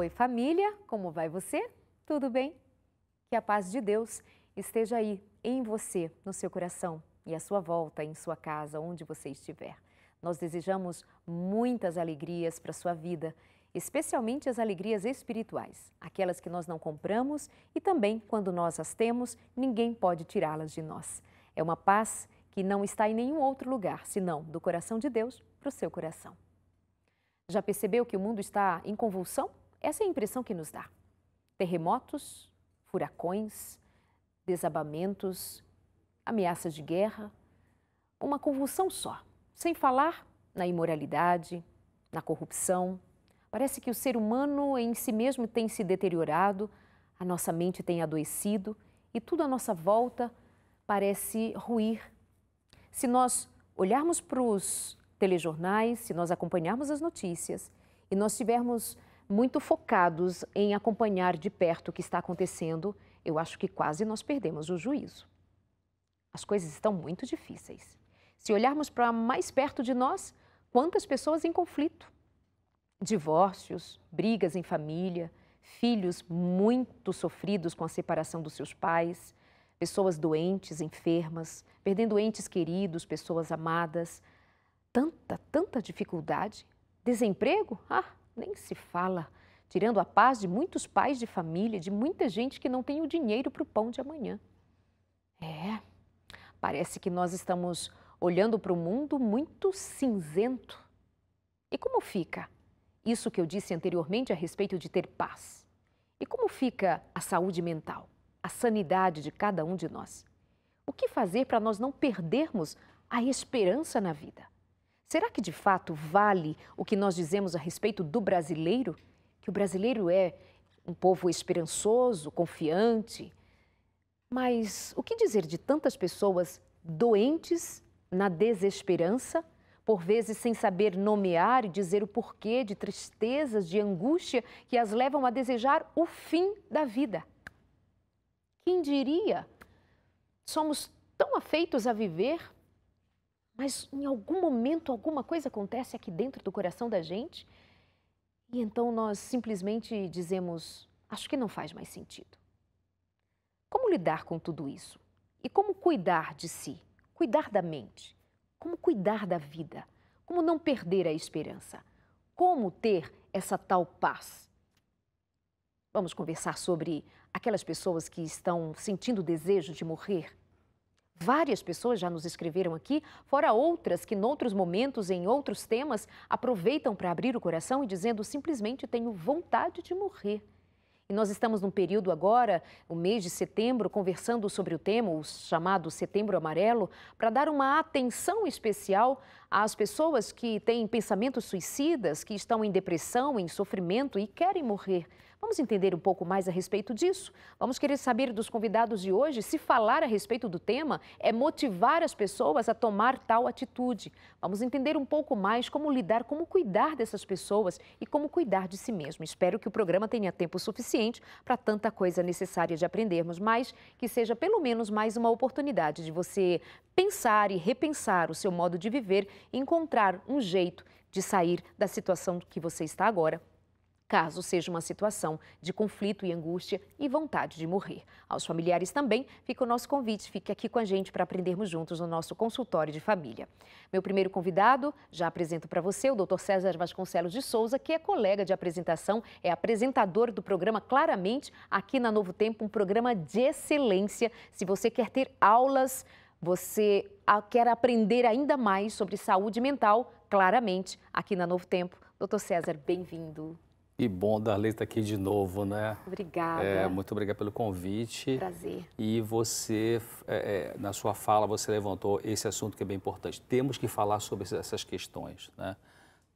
Oi, família, como vai você? Tudo bem? Que a paz de Deus esteja aí em você, no seu coração e à sua volta, em sua casa, onde você estiver. Nós desejamos muitas alegrias para a sua vida, especialmente as alegrias espirituais, aquelas que nós não compramos e também, quando nós as temos, ninguém pode tirá-las de nós. É uma paz que não está em nenhum outro lugar, senão do coração de Deus para o seu coração. Já percebeu que o mundo está em convulsão? Essa é a impressão que nos dá. Terremotos, furacões, desabamentos, ameaças de guerra, uma convulsão só, sem falar na imoralidade, na corrupção. Parece que o ser humano em si mesmo tem se deteriorado, a nossa mente tem adoecido e tudo à nossa volta parece ruir. Se nós olharmos para os telejornais, se nós acompanharmos as notícias e nós estivermos muito focados em acompanhar de perto o que está acontecendo, eu acho que quase nós perdemos o juízo. As coisas estão muito difíceis. Se olharmos para mais perto de nós, quantas pessoas em conflito? Divórcios, brigas em família, filhos muito sofridos com a separação dos seus pais, pessoas doentes, enfermas, perdendo entes queridos, pessoas amadas. Tanta dificuldade. Desemprego? Nem se fala. Tirando a paz de muitos pais de família, de muita gente que não tem o dinheiro para o pão de amanhã. Parece que nós estamos olhando para o mundo muito cinzento. E como fica isso que eu disse anteriormente a respeito de ter paz? E como fica a saúde mental, a sanidade de cada um de nós? O que fazer para nós não perdermos a esperança na vida? Será que de fato vale o que nós dizemos a respeito do brasileiro? Que o brasileiro é um povo esperançoso, confiante? Mas o que dizer de tantas pessoas doentes na desesperança, por vezes sem saber nomear e dizer o porquê de tristezas, de angústia que as levam a desejar o fim da vida? Quem diria? Somos tão afeitos a viver, mas em algum momento alguma coisa acontece aqui dentro do coração da gente e então nós simplesmente dizemos, acho que não faz mais sentido. Como lidar com tudo isso? E como cuidar de si? Cuidar da mente? Como cuidar da vida? Como não perder a esperança? Como ter essa tal paz? Vamos conversar sobre aquelas pessoas que estão sentindo o desejo de morrer? Várias pessoas já nos escreveram aqui, fora outras que, em outros momentos, em outros temas, aproveitam para abrir o coração e dizendo simplesmente tenho vontade de morrer. E nós estamos num período agora, o mês de setembro, conversando sobre o tema, o chamado Setembro Amarelo, para dar uma atenção especial às pessoas que têm pensamentos suicidas, que estão em depressão, em sofrimento e querem morrer. Vamos entender um pouco mais a respeito disso? Vamos querer saber dos convidados de hoje se falar a respeito do tema é motivar as pessoas a tomar tal atitude. Vamos entender um pouco mais como lidar, como cuidar dessas pessoas e como cuidar de si mesmo. Espero que o programa tenha tempo suficiente para tanta coisa necessária de aprendermos, mas que seja pelo menos mais uma oportunidade de você pensar e repensar o seu modo de viver e encontrar um jeito de sair da situação que você está agora, caso seja uma situação de conflito e angústia e vontade de morrer. Aos familiares também fica o nosso convite, fique aqui com a gente para aprendermos juntos no nosso consultório de família. Meu primeiro convidado, já apresento para você o Dr. César Vasconcelos de Souza, que é colega de apresentação, é apresentador do programa Claramente, aqui na Novo Tempo, um programa de excelência. Se você quer ter aulas, você quer aprender ainda mais sobre saúde mental, Claramente, aqui na Novo Tempo. Dr. César, bem-vindo. E bom, Darley, estar aqui de novo, né? Obrigada. Muito obrigado pelo convite. Prazer. E você, na sua fala, você levantou esse assunto que é bem importante. Temos que falar sobre essas questões, né?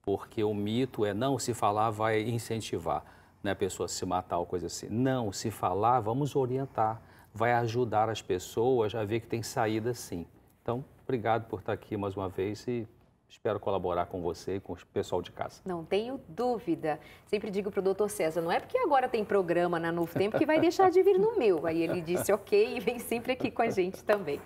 Porque o mito é, não, se falar vai incentivar, né, a pessoa a se matar ou coisa assim. Não, se falar, vamos orientar, vai ajudar as pessoas a ver que tem saída sim. Então, obrigado por estar aqui mais uma vez e espero colaborar com você e com o pessoal de casa. Não tenho dúvida. Sempre digo para o Dr. César, não é porque agora tem programa na Novo Tempo que vai deixar de vir no meu. Aí ele disse ok e vem sempre aqui com a gente também.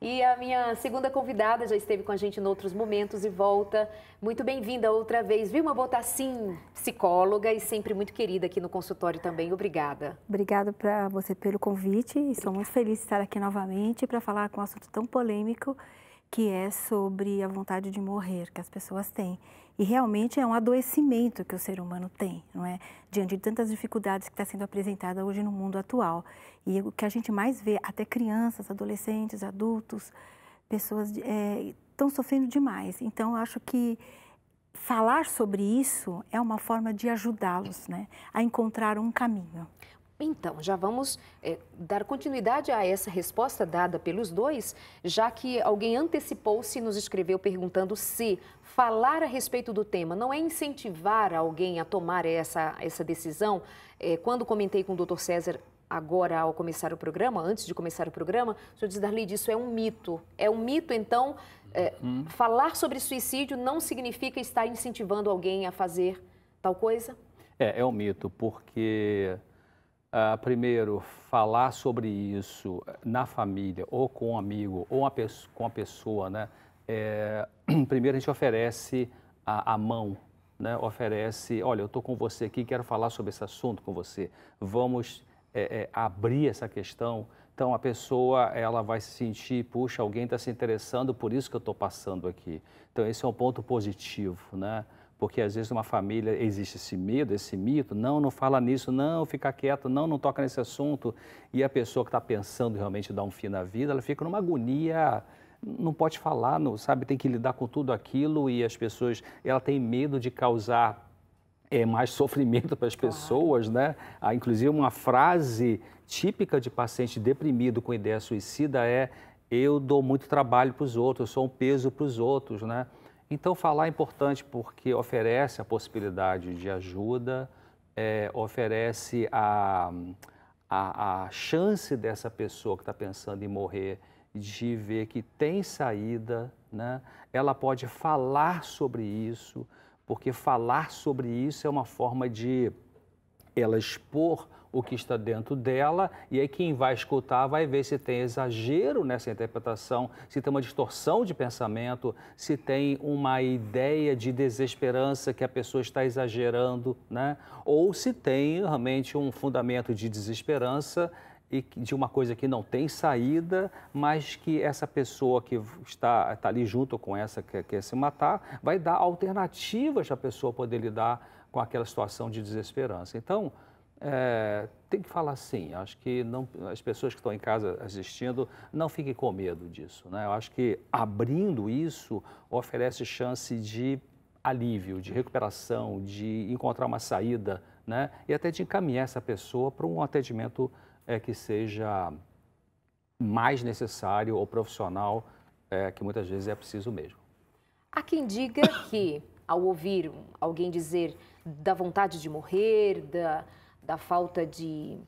E a minha segunda convidada já esteve com a gente em outros momentos e volta. Muito bem-vinda outra vez. Vilma Botassin, psicóloga e sempre muito querida aqui no consultório também. Obrigada. Obrigada para você pelo convite e sou muito feliz de estar aqui novamente para falar com um assunto tão polêmico que é sobre a vontade de morrer que as pessoas têm. E realmente é um adoecimento que o ser humano tem, não é? Diante de tantas dificuldades que está sendo apresentada hoje no mundo atual. E o que a gente mais vê, até crianças, adolescentes, adultos, pessoas estão sofrendo demais. Então, eu acho que falar sobre isso é uma forma de ajudá-los, né, a encontrar um caminho. Então, já vamos dar continuidade a essa resposta dada pelos dois, já que alguém antecipou-se e nos escreveu perguntando se falar a respeito do tema não é incentivar alguém a tomar essa decisão. Quando comentei com o Dr. César, agora ao começar o programa, antes de começar o programa, o senhor diz, Darli, isso é um mito. É um mito, então, falar sobre suicídio não significa estar incentivando alguém a fazer tal coisa? É um mito, porque... primeiro, falar sobre isso na família, ou com um amigo, ou com a pessoa, né? Primeiro a gente oferece a mão, né? Oferece, olha, eu estou com você aqui, quero falar sobre esse assunto com você. Vamos abrir essa questão. Então a pessoa, ela vai se sentir, puxa, alguém está se interessando por isso que eu estou passando aqui. Então esse é um ponto positivo, né? Porque às vezes numa família existe esse medo, esse mito, não fala nisso, não, fica quieto, não toca nesse assunto. E a pessoa que está pensando realmente dar um fim na vida, ela fica numa agonia, não pode falar, não, sabe, tem que lidar com tudo aquilo e as pessoas, ela tem medo de causar mais sofrimento para as pessoas, né? Inclusive uma frase típica de paciente deprimido com ideia suicida é: eu dou muito trabalho para os outros, eu sou um peso para os outros, né? Então, falar é importante porque oferece a possibilidade de ajuda, oferece a chance dessa pessoa que está pensando em morrer de ver que tem saída, né? Ela pode falar sobre isso, porque falar sobre isso é uma forma de ela expor o que está dentro dela, e aí quem vai escutar vai ver se tem exagero nessa interpretação, se tem uma distorção de pensamento, se tem uma ideia de desesperança que a pessoa está exagerando, né? Ou se tem realmente um fundamento de desesperança e de uma coisa que não tem saída, mas que essa pessoa que está ali junto com essa que quer se matar, vai dar alternativas para a pessoa poder lidar com aquela situação de desesperança. Então, tem que falar sim. Acho que as pessoas que estão em casa assistindo não fiquem com medo disso, né? Eu acho que abrindo isso oferece chance de alívio, de recuperação, de encontrar uma saída, né? E até de encaminhar essa pessoa para um atendimento que seja mais necessário ou profissional, que muitas vezes é preciso mesmo. Há quem diga que, ao ouvir alguém dizer da vontade de morrer, da falta de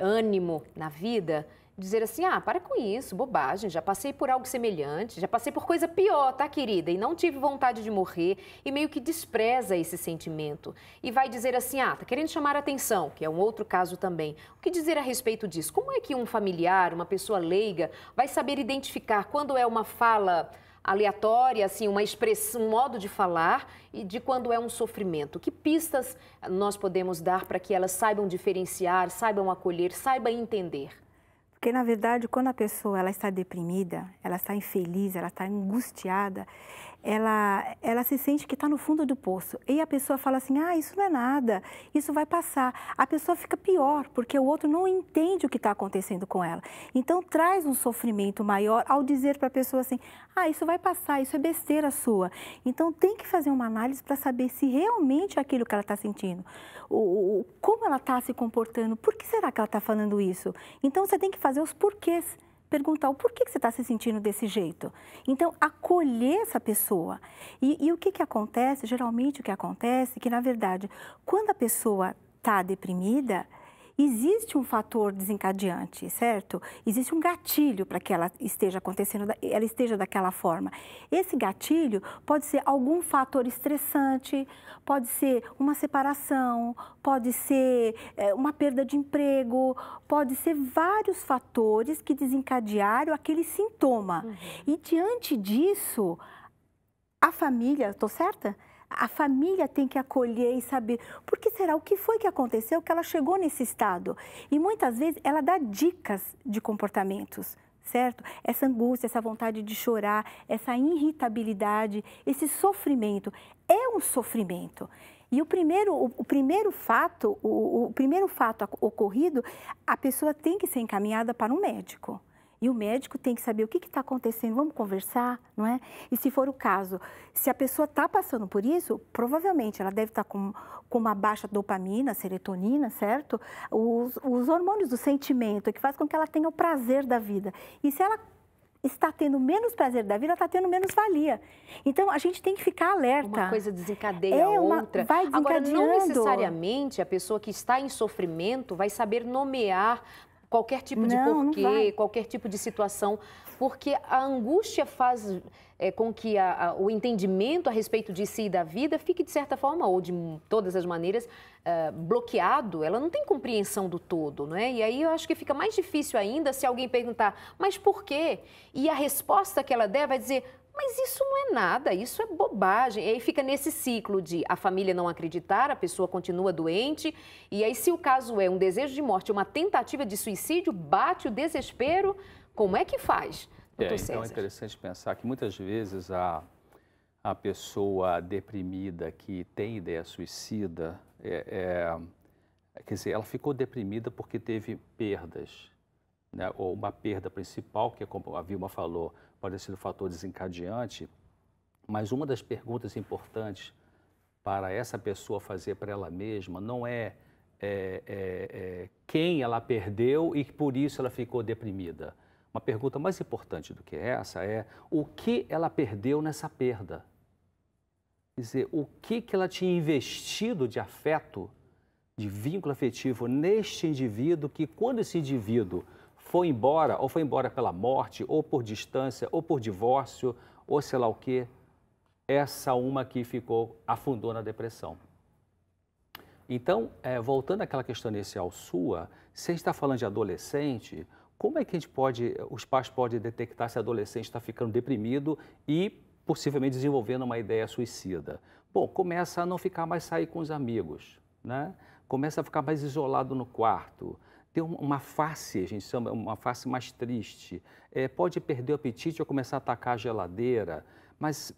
ânimo na vida, dizer assim, para com isso, bobagem, já passei por algo semelhante, já passei por coisa pior, tá, querida? E não tive vontade de morrer, e meio que despreza esse sentimento. E vai dizer assim, tá querendo chamar a atenção, que é um outro caso também. O que dizer a respeito disso? Como é que um familiar, uma pessoa leiga, vai saber identificar quando é uma fala aleatória, assim, uma expressão, um modo de falar e de quando é um sofrimento? Que pistas nós podemos dar para que elas saibam diferenciar, saibam acolher, saibam entender? Porque, na verdade, quando a pessoa ela está deprimida, ela está infeliz, ela está angustiada, ela se sente que está no fundo do poço. E a pessoa fala assim, isso não é nada, isso vai passar. A pessoa fica pior, porque o outro não entende o que está acontecendo com ela. Então, traz um sofrimento maior ao dizer para a pessoa assim, isso vai passar, isso é besteira sua. Então, tem que fazer uma análise para saber se realmente é aquilo que ela está sentindo. Como ela está se comportando, por que será que ela está falando isso? Então, você tem que fazer os porquês. Perguntar o porquê que você está se sentindo desse jeito. Então, acolher essa pessoa. E o que acontece? Geralmente o que acontece é que, na verdade, quando a pessoa está deprimida, existe um fator desencadeante, certo? Existe um gatilho para que ela esteja acontecendo, ela esteja daquela forma. Esse gatilho pode ser algum fator estressante, pode ser uma separação, pode ser uma perda de emprego, pode ser vários fatores que desencadearam aquele sintoma. E diante disso, a família, estou certa? A família tem que acolher e saber por que será, o que foi que aconteceu que ela chegou nesse estado. E muitas vezes ela dá dicas de comportamentos, certo? Essa angústia, essa vontade de chorar, essa irritabilidade, esse sofrimento, é um sofrimento. E o primeiro fato ocorrido, a pessoa tem que ser encaminhada para um médico. E o médico tem que saber o que está acontecendo, vamos conversar, não é? E se for o caso, se a pessoa está passando por isso, provavelmente ela deve estar com uma baixa dopamina, serotonina, certo? Os hormônios do sentimento, que faz com que ela tenha o prazer da vida. E se ela está tendo menos prazer da vida, ela está tendo menos valia. Então, a gente tem que ficar alerta. Uma coisa desencadeia a outra. Vai Agora, não necessariamente a pessoa que está em sofrimento vai saber nomear qualquer tipo de porquê, qualquer tipo de situação, porque a angústia faz com que o entendimento a respeito de si e da vida fique, de certa forma, ou de todas as maneiras, bloqueado. Ela não tem compreensão do todo, não é? E aí eu acho que fica mais difícil ainda se alguém perguntar, mas por quê? E a resposta que ela der vai dizer, mas isso não é nada, isso é bobagem. E aí fica nesse ciclo de a família não acreditar, a pessoa continua doente. E aí, se o caso é um desejo de morte, uma tentativa de suicídio, bate o desespero, como é que faz, doutor César? Então é interessante pensar que muitas vezes a pessoa deprimida que tem ideia suicida, quer dizer, ela ficou deprimida porque teve perdas, né? Ou uma perda principal, que como a Vilma falou, pode ser um fator desencadeante, mas uma das perguntas importantes para essa pessoa fazer para ela mesma não é, quem ela perdeu e por isso ela ficou deprimida. Uma pergunta mais importante do que essa é o que ela perdeu nessa perda. Quer dizer, o que ela tinha investido de afeto, de vínculo afetivo neste indivíduo, que quando esse indivíduo foi embora, ou foi embora pela morte, ou por distância, ou por divórcio, ou sei lá o quê, essa uma que afundou na depressão. Então, voltando àquela questão inicial sua, se a gente está falando de adolescente, como é que os pais podem detectar se o adolescente está ficando deprimido e possivelmente desenvolvendo uma ideia suicida? Bom, começa a não ficar mais sair com os amigos, né? Começa a ficar mais isolado no quarto. Tem uma face, a gente chama uma face mais triste, pode perder o apetite ou começar a atacar a geladeira, mas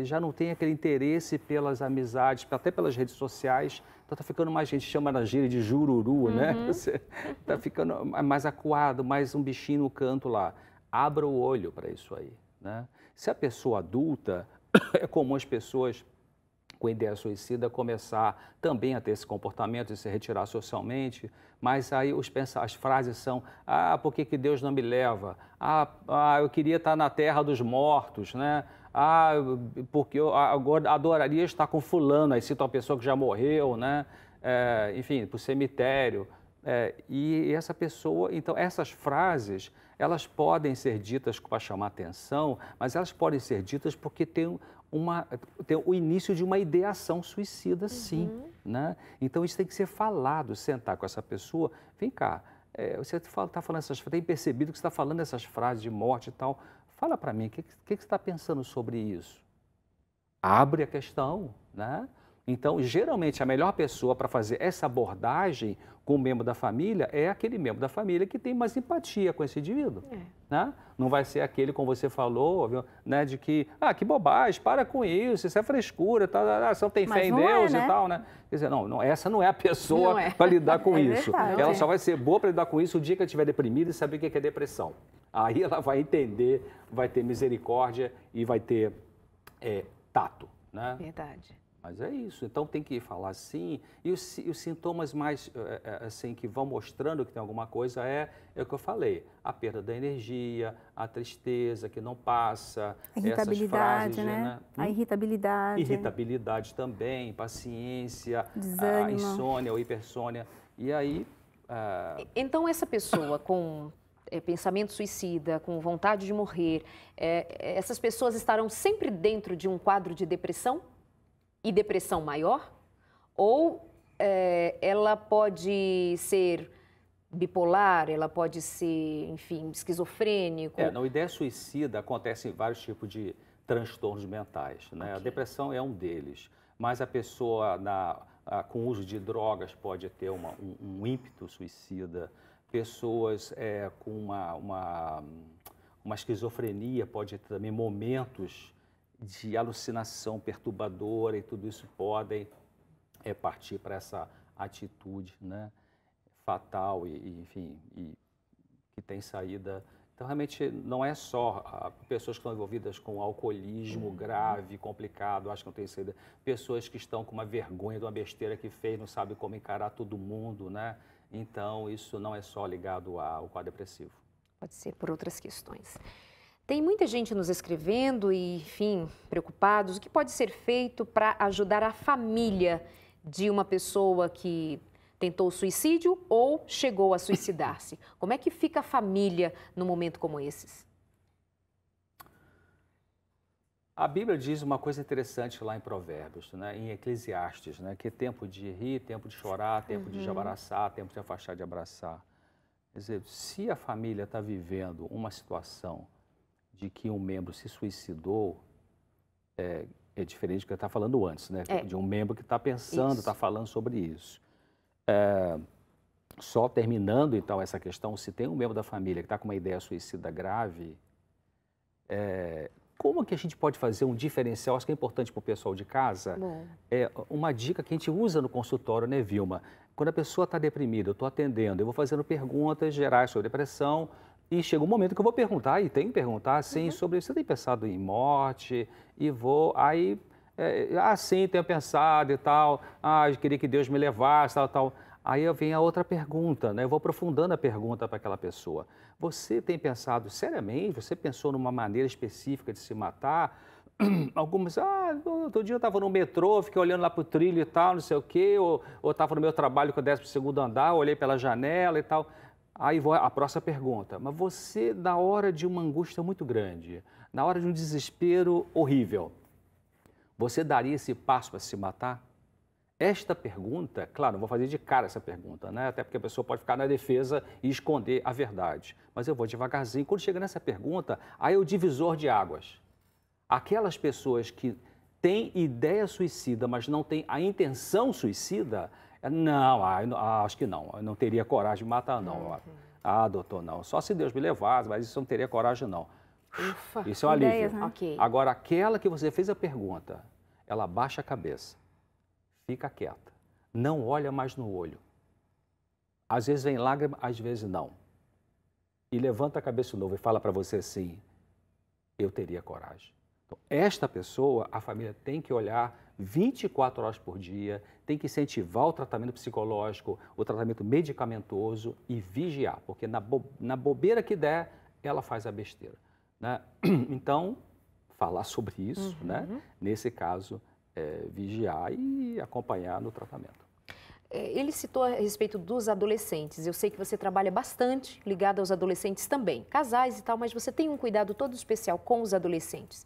já não tem aquele interesse pelas amizades, até pelas redes sociais, então está ficando mais, a gente chama na gíria de jururu, né? Você está ficando mais acuado, mais um bichinho no canto lá. Abra o olho para isso aí, né? Se a pessoa adulta, é comum as pessoas com ideia suicida começar também a ter esse comportamento e se retirar socialmente, mas aí as frases são, por que Deus não me leva? Eu queria estar na terra dos mortos, né? Porque eu agora adoraria estar com fulano, aí cita uma pessoa que já morreu, né? Enfim, para o cemitério. E essa pessoa, então essas frases, elas podem ser ditas para chamar atenção, mas elas podem ser ditas porque tem o início de uma ideação suicida, sim, né? Então isso tem que ser falado, sentar com essa pessoa, vem cá, você está falando tem percebido que você está falando essas frases de morte e tal, fala para mim, o que você está pensando sobre isso? Abre a questão, né? Então, geralmente, a melhor pessoa para fazer essa abordagem com o membro da família é aquele membro da família que tem mais empatia com esse indivíduo. Né? Não vai ser aquele, como você falou, viu, né, de que, que bobagem, para com isso é frescura, você não tem fé em Deus e tal, né? Quer dizer, não, essa não é a pessoa para lidar com isso. Verdade, ela só vai ser boa para lidar com isso o dia que ela estiver deprimida e saber o que é depressão. Aí ela vai entender, vai ter misericórdia e vai ter tato, né? Verdade. Mas é isso, então tem que falar assim, e os sintomas mais, assim, que vão mostrando que tem alguma coisa é o que eu falei, a perda da energia, a tristeza que não passa, a irritabilidade, essas frases, né? A irritabilidade. Irritabilidade também, paciência, desânimo, a insônia ou hipersônia, e aí Então, essa pessoa com pensamento suicida, com vontade de morrer, essas pessoas estarão sempre dentro de um quadro de depressão e depressão maior? Ou ela pode ser bipolar, ela pode ser, enfim, esquizofrênico? Na ideia suicida acontecem vários tipos de transtornos mentais, né? Okay. A depressão é um deles, mas a pessoa com uso de drogas pode ter um ímpeto suicida, pessoas com uma esquizofrenia pode ter também momentos de alucinação perturbadora e tudo isso podem partir para essa atitude, né, fatal enfim, que tem saída. Então, realmente, não é só pessoas que estão envolvidas com alcoolismo grave, complicado, acho que não tem saída. Pessoas que estão com uma vergonha de uma besteira que fez, não sabe como encarar todo mundo, né? Então, isso não é só ligado ao quadro depressivo. Pode ser por outras questões. Tem muita gente nos escrevendo e, enfim, preocupados. O que pode ser feito para ajudar a família de uma pessoa que tentou suicídio ou chegou a suicidar-se? Como é que fica a família num momento como esses? A Bíblia diz uma coisa interessante lá em Provérbios, né? Em Eclesiastes, né? Que é tempo de rir, tempo de chorar, tempo de abraçar, tempo de afastar de abraçar. Quer dizer, se a família está vivendo uma situação de que um membro se suicidou, é diferente do que eu estava falando antes, né? De um membro que está pensando, está falando sobre isso. Só terminando, então, essa questão, se tem um membro da família que está com uma ideia suicida grave, como que a gente pode fazer um diferencial? Acho que é importante para o pessoal de casa. Uma dica que a gente usa no consultório, né, Vilma? Quando a pessoa está deprimida, eu estou atendendo, eu vou fazendo perguntas gerais sobre depressão e chega um momento que eu vou perguntar, e tenho que perguntar, sim, sobre você tem pensado em morte? E vou, aí, sim, tenho pensado e tal, eu queria que Deus me levasse, tal. Aí vem a outra pergunta, né? Eu vou aprofundando a pergunta para aquela pessoa. Você tem pensado seriamente? Você pensou numa maneira específica de se matar? Algumas, outro dia eu estava no metrô, fiquei olhando lá para o trilho e tal, não sei o quê, ou estava no meu trabalho que eu desce para o segundo andar, olhei pela janela e tal. Aí a próxima pergunta, mas você, na hora de uma angústia muito grande, na hora de um desespero horrível, você daria esse passo para se matar? Esta pergunta, claro, não vou fazer de cara essa pergunta, né? Até porque a pessoa pode ficar na defesa e esconder a verdade. Mas eu vou devagarzinho. Quando chega nessa pergunta, aí é o divisor de águas. Aquelas pessoas que têm ideia suicida, mas não têm a intenção suicida, não, acho que não. Eu não teria coragem de matar, não. Doutor, não. Só se Deus me levasse, mas isso eu não teria coragem, não. Ufa, isso é um alívio. Ideias, né? Okay. Agora, aquela que você fez a pergunta, ela baixa a cabeça. Fica quieta, não olha mais no olho. Às vezes vem lágrima, às vezes não. E levanta a cabeça de novo e fala para você assim, eu teria coragem. Então, esta pessoa, a família tem que olhar 24 horas por dia, tem que incentivar o tratamento psicológico, o tratamento medicamentoso e vigiar, porque na bobeira que der, ela faz a besteira, né? Então, falar sobre isso, né? Nesse caso, vigiar e acompanhar no tratamento. Ele citou a respeito dos adolescentes. Eu sei que você trabalha bastante ligado aos adolescentes também, casais e tal, mas você tem um cuidado todo especial com os adolescentes.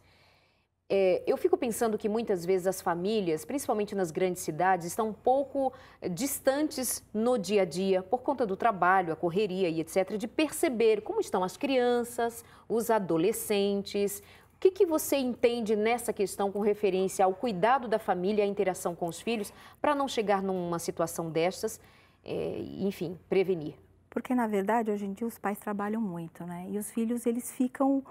Eu fico pensando que muitas vezes as famílias, principalmente nas grandes cidades, estão um pouco distantes no dia a dia, por conta do trabalho, a correria e etc., de perceber como estão as crianças, os adolescentes. O que você entende nessa questão com referência ao cuidado da família e à interação com os filhos para não chegar numa situação destas, enfim, prevenir? Porque, na verdade, hoje em dia os pais trabalham muito, né? E os filhos, eles ficam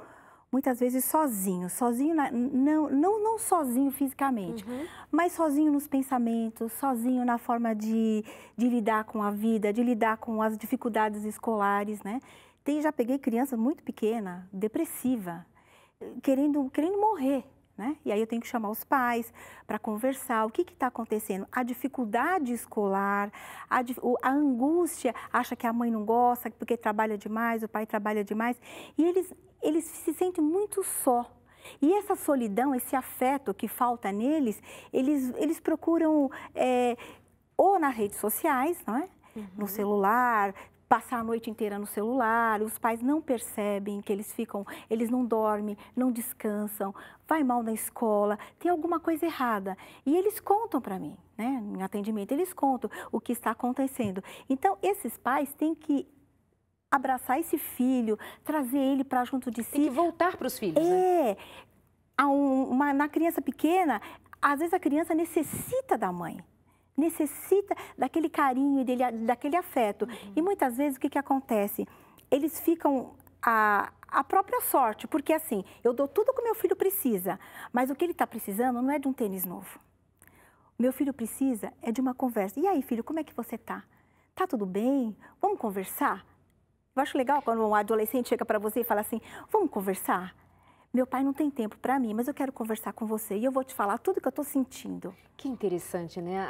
muitas vezes sozinhos. Não sozinho fisicamente, mas sozinho nos pensamentos, sozinho na forma de lidar com a vida, de lidar com as dificuldades escolares, né? Já peguei criança muito pequena, depressiva, querendo morrer, né? E aí eu tenho que chamar os pais para conversar, o que está acontecendo? A dificuldade escolar, a angústia, acha que a mãe não gosta porque trabalha demais, o pai trabalha demais, e eles se sentem muito só. E essa solidão, esse afeto que falta neles, eles procuram ou nas redes sociais, não é? no celular, passar a noite inteira no celular, os pais não percebem que eles não dormem, não descansam, vai mal na escola, tem alguma coisa errada. E eles contam para mim, né, em atendimento, eles contam o que está acontecendo. Então, esses pais têm que abraçar esse filho, trazer ele para junto de si. Tem que voltar para os filhos, né? Na criança pequena, às vezes a criança necessita da mãe. Necessita daquele carinho, daquele afeto. E muitas vezes o que acontece? Eles ficam à própria sorte, porque assim, eu dou tudo que o meu filho precisa, mas o que ele está precisando não é de um tênis novo. Meu filho precisa é de uma conversa. E aí, filho, como é que você tá? Tá tudo bem? Vamos conversar? Eu acho legal quando um adolescente chega para você e fala assim, vamos conversar? Meu pai não tem tempo para mim, mas eu quero conversar com você e eu vou te falar tudo que eu estou sentindo. Que interessante, né?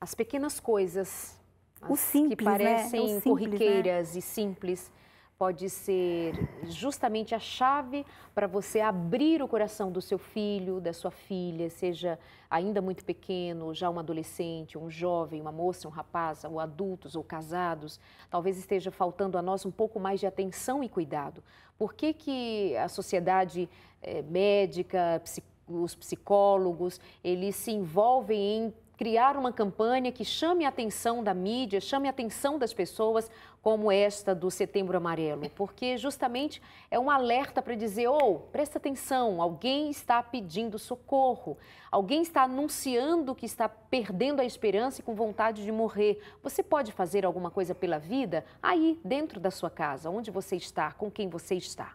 As pequenas coisas, o simples, que parecem, né? corriqueiras, né? E simples, pode ser justamente a chave para você abrir o coração do seu filho, da sua filha, seja ainda muito pequeno, já um adolescente, um jovem, uma moça, um rapaz, ou adultos ou casados. Talvez esteja faltando a nós um pouco mais de atenção e cuidado. Por que a sociedade médica, os psicólogos, eles se envolvem em criar uma campanha que chame a atenção da mídia, chame a atenção das pessoas, como esta do Setembro Amarelo? Porque justamente é um alerta para dizer, presta atenção, alguém está pedindo socorro, alguém está anunciando que está perdendo a esperança e com vontade de morrer. Você pode fazer alguma coisa pela vida aí, dentro da sua casa, onde você está, com quem você está.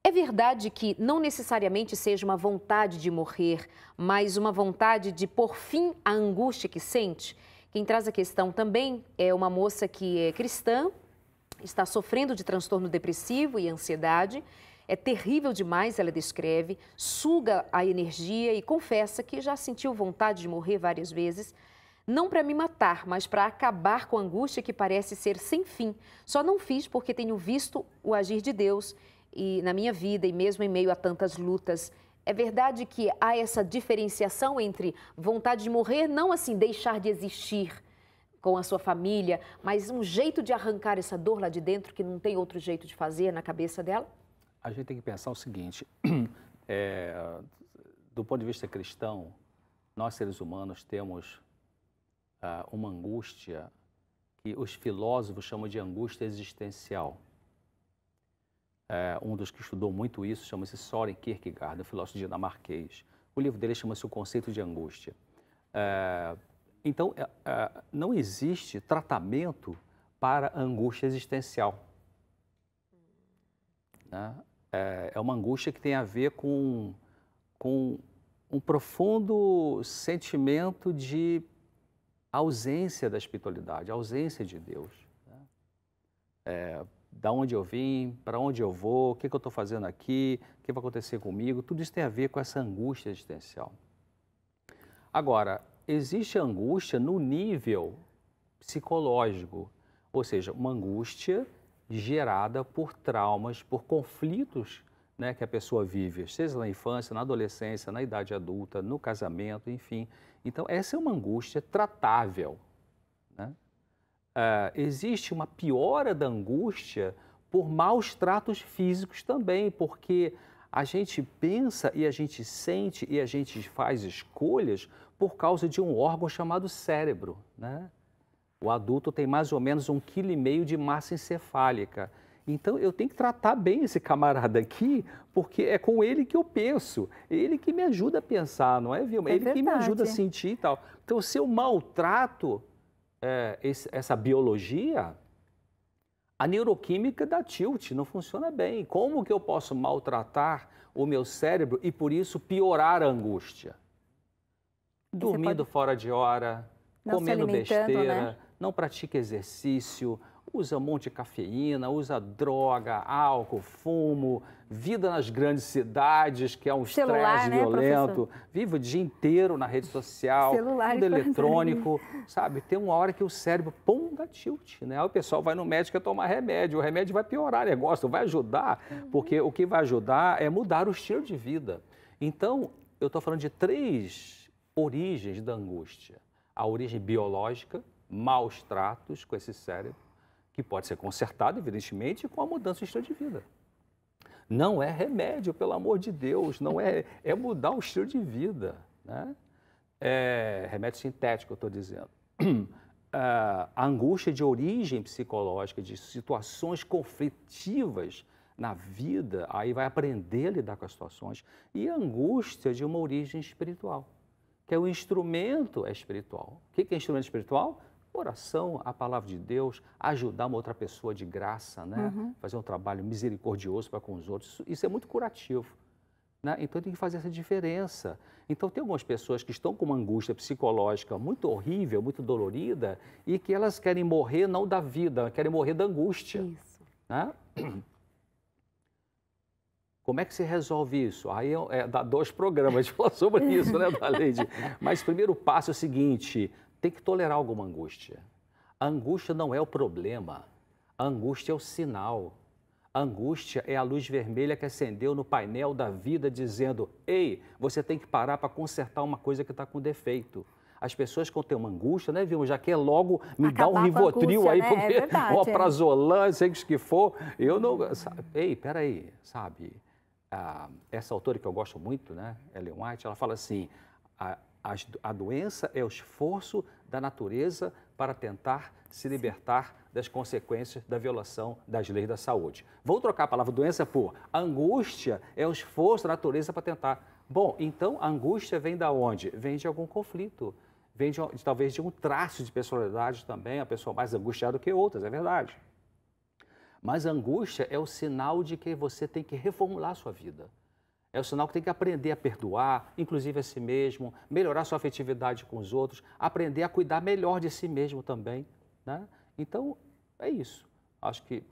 É verdade que não necessariamente seja uma vontade de morrer, mas uma vontade de pôr fim à angústia que sente? Quem traz a questão também é uma moça que é cristã, está sofrendo de transtorno depressivo e ansiedade. É terrível demais, ela descreve, suga a energia e confessa que já sentiu vontade de morrer várias vezes. Não para me matar, mas para acabar com a angústia que parece ser sem fim. Só não fiz porque tenho visto o agir de Deus e na minha vida e mesmo em meio a tantas lutas. É verdade que há essa diferenciação entre vontade de morrer, não assim deixar de existir com a sua família, mas um jeito de arrancar essa dor lá de dentro que não tem outro jeito de fazer na cabeça dela? A gente tem que pensar o seguinte, do ponto de vista cristão, nós seres humanos temos uma angústia que os filósofos chamam de angústia existencial. Um dos que estudou muito isso chama-se Søren Kierkegaard, um filósofo dinamarquês. O livro dele chama-se O Conceito de Angústia. Então, não existe tratamento para angústia existencial. Né? É uma angústia que tem a ver com um profundo sentimento de ausência da espiritualidade, ausência de Deus. Né? Da onde eu vim, para onde eu vou, o que eu estou fazendo aqui, o que vai acontecer comigo, tudo isso tem a ver com essa angústia existencial. Agora, existe angústia no nível psicológico, ou seja, uma angústia gerada por traumas, por conflitos, né, que a pessoa vive, seja na infância, na adolescência, na idade adulta, no casamento, enfim. Então, essa é uma angústia tratável, né? Existe uma piora da angústia por maus tratos físicos também, porque a gente pensa e a gente sente e a gente faz escolhas por causa de um órgão chamado cérebro, né? O adulto tem mais ou menos 1,5 kg de massa encefálica. Então, eu tenho que tratar bem esse camarada aqui, porque é com ele que eu penso, é ele que me ajuda a pensar, não é, Vilma? É ele que me ajuda a sentir e tal. Então, se eu maltrato essa biologia, a neuroquímica dá tilt, não funciona bem. Como que eu posso maltratar o meu cérebro e, por isso, piorar a angústia? Dormindo fora de hora, comendo besteira, né? Não pratica exercício, usa um monte de cafeína, usa droga, álcool, fumo, vida nas grandes cidades, que é um estresse violento, vive o dia inteiro na rede social, tudo eletrônico, sabe? Tem uma hora que o cérebro, dá tilt, né? Aí o pessoal vai no médico tomar remédio, o remédio vai piorar o negócio, vai ajudar, porque o que vai ajudar é mudar o estilo de vida. Então, eu estou falando de 3 origens da angústia. A origem biológica, maus tratos com esse cérebro, que pode ser consertado, evidentemente, com a mudança de estilo de vida. Não é remédio, pelo amor de Deus, não é mudar o estilo de vida, né? É remédio sintético, eu estou dizendo. A angústia de origem psicológica, de situações conflitivas na vida, aí vai aprender a lidar com as situações, e a angústia de uma origem espiritual, que é o instrumento espiritual. O que é instrumento espiritual? Oração, a palavra de Deus, ajudar uma outra pessoa de graça, né? Fazer um trabalho misericordioso para com os outros, isso é muito curativo, né? Então tem que fazer essa diferença. Então tem algumas pessoas que estão com uma angústia psicológica muito horrível, muito dolorida, e que elas querem morrer não da vida, querem morrer da angústia. Isso. Né? Como é que se resolve isso? Aí dá 2 programas de falar sobre isso, né, Daleide? Mas o primeiro passo é o seguinte: tem que tolerar alguma angústia. A angústia não é o problema, a angústia é o sinal. A angústia é a luz vermelha que acendeu no painel da vida dizendo: ei, você tem que parar para consertar uma coisa que está com defeito. As pessoas que têm uma angústia, né, Vilma, já quer logo me dar um Rivotril aí, porque uma Prazolam, sei o que for, eu não... Sabe? Ei, peraí, sabe? Essa autora que eu gosto muito, né, Ellen White, ela fala assim: a doença é o esforço da natureza para tentar se libertar das consequências da violação das leis da saúde. Vou trocar a palavra doença por angústia é o esforço da natureza para tentar. Bom, então a angústia vem da onde? Vem de algum conflito, vem talvez de um traço de personalidade também, a pessoa mais angustiada do que outras, é verdade. Mas a angústia é o sinal de que você tem que reformular a sua vida. É o sinal que tem que aprender a perdoar, inclusive a si mesmo, melhorar sua afetividade com os outros, aprender a cuidar melhor de si mesmo também, né? Então, é isso. Acho que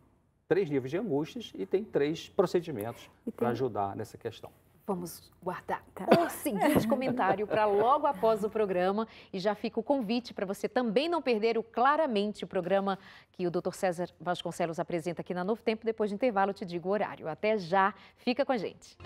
3 níveis de angústias e tem 3 procedimentos para ajudar nessa questão. Vamos guardar o seguinte comentário para logo após o programa, e já fica o convite para você também não perder o Claramente, o programa que o Dr. César Vasconcelos apresenta aqui na Novo Tempo. Depois do intervalo eu te digo o horário. Até já, fica com a gente.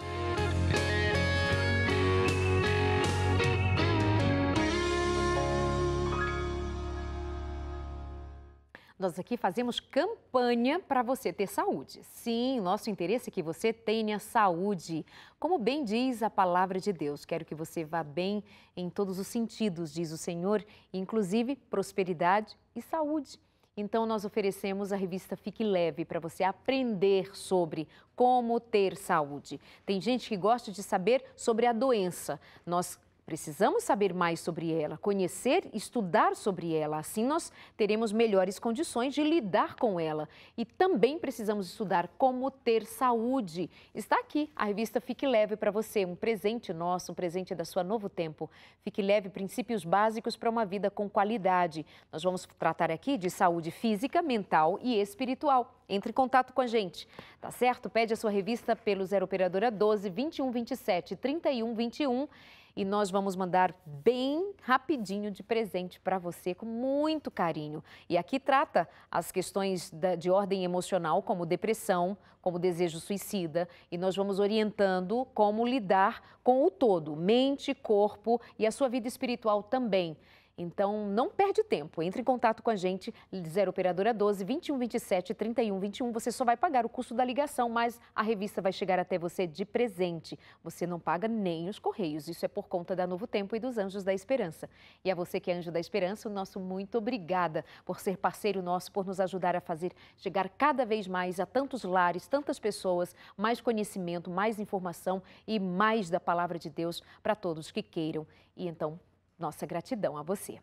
Nós aqui fazemos campanha para você ter saúde. Sim, nosso interesse é que você tenha saúde. Como bem diz a palavra de Deus, quero que você vá bem em todos os sentidos, diz o Senhor, inclusive prosperidade e saúde. Então, nós oferecemos a revista Fique Leve para você aprender sobre como ter saúde. Tem gente que gosta de saber sobre a doença. Nós precisamos saber mais sobre ela, conhecer, estudar sobre ela. Assim nós teremos melhores condições de lidar com ela. E também precisamos estudar como ter saúde. Está aqui a revista Fique Leve para você, um presente nosso, um presente da sua Novo Tempo. Fique Leve, princípios básicos para uma vida com qualidade. Nós vamos tratar aqui de saúde física, mental e espiritual. Entre em contato com a gente, tá certo? Pede a sua revista pelo 0 Operadora 12 21 27 31 21. E nós vamos mandar bem rapidinho de presente para você, com muito carinho. E aqui trata as questões de ordem emocional, como depressão, como desejo suicida. E nós vamos orientando como lidar com o todo, mente, corpo e a sua vida espiritual também. Então, não perde tempo, entre em contato com a gente, 0 Operadora 12 21 27 31 21. Você só vai pagar o custo da ligação, mas a revista vai chegar até você de presente. Você não paga nem os correios, isso é por conta da Novo Tempo e dos Anjos da Esperança. E a você que é Anjo da Esperança, o nosso muito obrigada por ser parceiro nosso, por nos ajudar a fazer chegar cada vez mais a tantos lares, tantas pessoas, mais conhecimento, mais informação e mais da Palavra de Deus para todos que queiram. E então, nossa gratidão a você.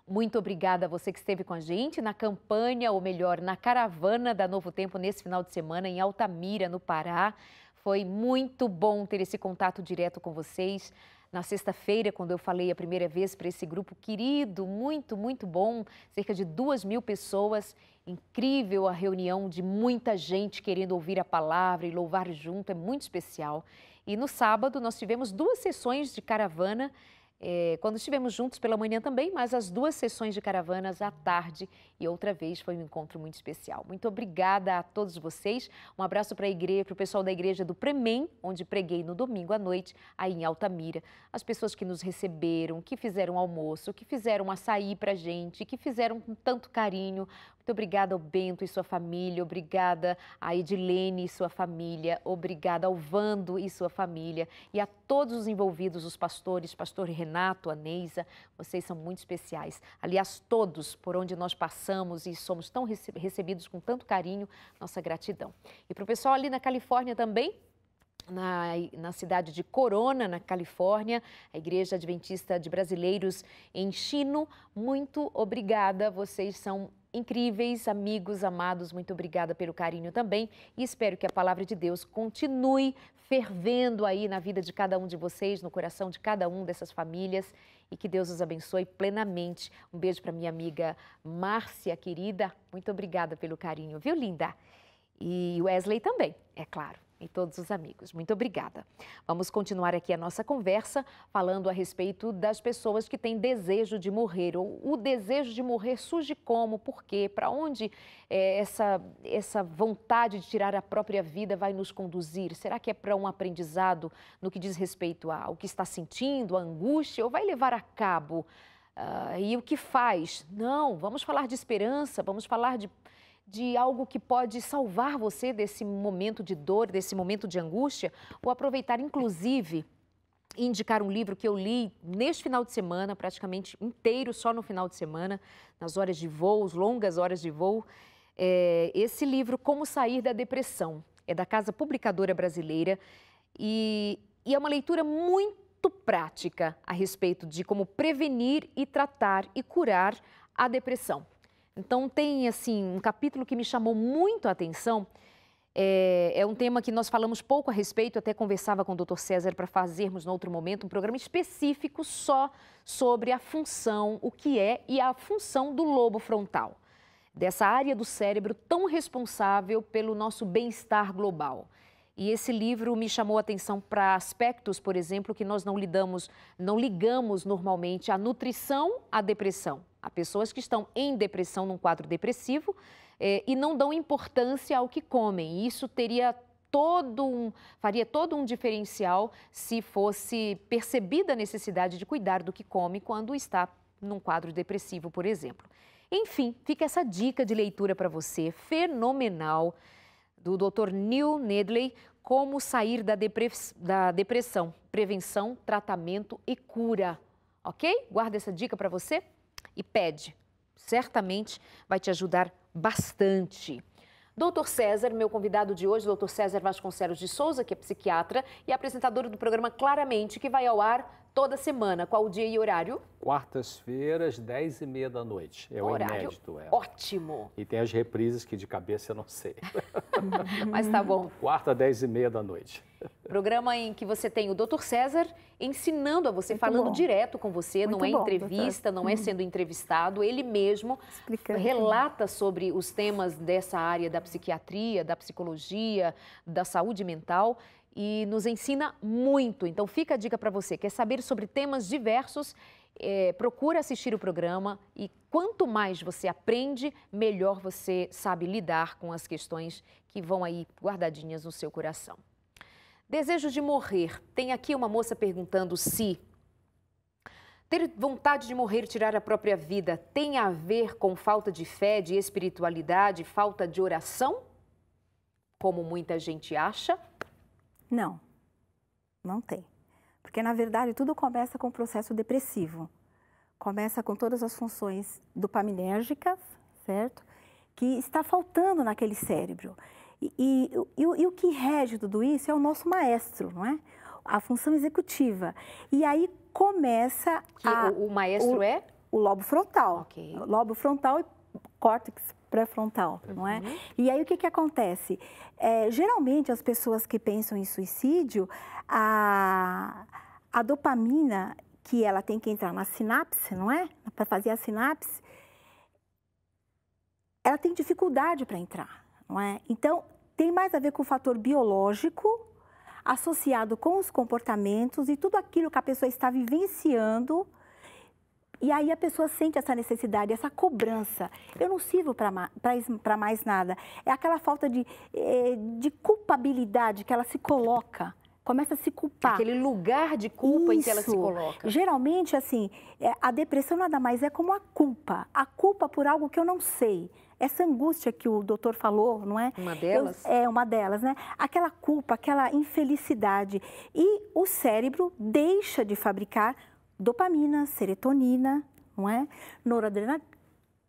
Muito obrigada a você que esteve com a gente na campanha, ou melhor, na caravana da Novo Tempo nesse final de semana em Altamira, no Pará. Foi muito bom ter esse contato direto com vocês. Na sexta-feira, quando eu falei a primeira vez para esse grupo querido, muito, muito bom, cerca de 2.000 pessoas, incrível a reunião de muita gente querendo ouvir a palavra e louvar junto, é muito especial. E no sábado nós tivemos 2 sessões de caravana quando estivemos juntos pela manhã também, mas as 2 sessões de caravanas à tarde e outra vez foi um encontro muito especial. Muito obrigada a todos vocês. Um abraço para o pessoal da igreja do Premem, onde preguei no domingo à noite, aí em Altamira. As pessoas que nos receberam, que fizeram almoço, que fizeram açaí para a gente, que fizeram com tanto carinho. Muito obrigada ao Bento e sua família, obrigada a Edilene e sua família, obrigada ao Vando e sua família e a todos os envolvidos, os pastores, pastor Renato, a Neisa, vocês são muito especiais. Aliás, todos por onde nós passamos e somos tão recebidos com tanto carinho, nossa gratidão. E para o pessoal ali na Califórnia também, na cidade de Corona, na Califórnia, a Igreja Adventista de Brasileiros em Chino, muito obrigada, vocês são incríveis, amigos, amados, muito obrigada pelo carinho também e espero que a palavra de Deus continue fervendo aí na vida de cada um de vocês, no coração de cada um dessas famílias e que Deus os abençoe plenamente. Um beijo para minha amiga Márcia, querida, muito obrigada pelo carinho, viu, linda? E Wesley também, é claro. E todos os amigos. Muito obrigada. Vamos continuar aqui a nossa conversa falando a respeito das pessoas que têm desejo de morrer. O desejo de morrer surge como? Por quê? Para onde essa vontade de tirar a própria vida vai nos conduzir? Será que é para um aprendizado no que diz respeito ao que está sentindo, a angústia, ou vai levar a cabo? E o que faz? Não, vamos falar de esperança, vamos falar de algo que pode salvar você desse momento de dor, desse momento de angústia, ou aproveitar, inclusive, indicar um livro que eu li neste final de semana, praticamente inteiro, só no final de semana, nas horas de voo, longas horas de voo. Esse livro, Como Sair da Depressão, é da Casa Publicadora Brasileira e é uma leitura muito prática a respeito de como prevenir e tratar e curar a depressão. Então, tem assim um capítulo que me chamou muito a atenção, é um tema que nós falamos pouco a respeito, até conversava com o Dr. César para fazermos, no outro momento, um programa específico só sobre a função, o que é e a função do lobo frontal, dessa área do cérebro tão responsável pelo nosso bem-estar global. E esse livro me chamou a atenção para aspectos, por exemplo, que nós não ligamos normalmente a nutrição à depressão. Há pessoas que estão em depressão, num quadro depressivo, e não dão importância ao que comem. Isso faria todo um diferencial se fosse percebida a necessidade de cuidar do que come quando está num quadro depressivo, por exemplo. Enfim, fica essa dica de leitura para você, fenomenal, do Dr. Neil Nedley, Como Sair da Depressão, Prevenção, Tratamento e Cura. Ok? Guarda essa dica para você e pede. Certamente vai te ajudar bastante. Dr. César, meu convidado de hoje, Dr. César Vasconcelos de Souza, que é psiquiatra e apresentador do programa Claramente, que vai ao ar toda semana. Qual o dia e horário? Quartas-feiras, 10h30 da noite. É o inédito. Ótimo. E tem as reprises que de cabeça eu não sei. Mas tá bom. Quarta, 10h30 da noite. Programa em que você tem o Dr. César ensinando a você, falando direto com você, não é entrevista, não é sendo entrevistado, ele mesmo relata sobre os temas dessa área da psiquiatria, da psicologia, da saúde mental e nos ensina muito. Então fica a dica para você, quer saber sobre temas diversos, procura assistir o programa e quanto mais você aprende, melhor você sabe lidar com as questões que vão aí guardadinhas no seu coração. Desejo de morrer. Tem aqui uma moça perguntando se ter vontade de morrer, tirar a própria vida, tem a ver com falta de fé, de espiritualidade, falta de oração? Como muita gente acha? Não, não tem. Porque, na verdade, tudo começa com o processo depressivo. Começa com todas as funções dopaminérgicas, certo? Que está faltando naquele cérebro. E o que rege tudo isso é o nosso maestro, não é? A função executiva. E aí começa o maestro é? O lobo frontal. Okay. Lobo frontal e córtex pré-frontal, não é? E aí o que acontece? Geralmente as pessoas que pensam em suicídio, a dopamina que ela tem que entrar na sinapse, não é? Para fazer a sinapse, ela tem dificuldade para entrar. Não é? Então, tem mais a ver com o fator biológico, associado com os comportamentos e tudo aquilo que a pessoa está vivenciando. E aí a pessoa sente essa necessidade, essa cobrança. Eu não sirvo para mais nada. É aquela falta de culpabilidade que ela se coloca. Começa a se culpar. Aquele lugar de culpa em que ela se coloca. Geralmente, assim, a depressão nada mais é como a culpa por algo que eu não sei. Essa angústia que o doutor falou, não é? Uma delas? É uma delas, né? Aquela culpa, aquela infelicidade. E o cérebro deixa de fabricar dopamina, serotonina, não é? Noradrenalina,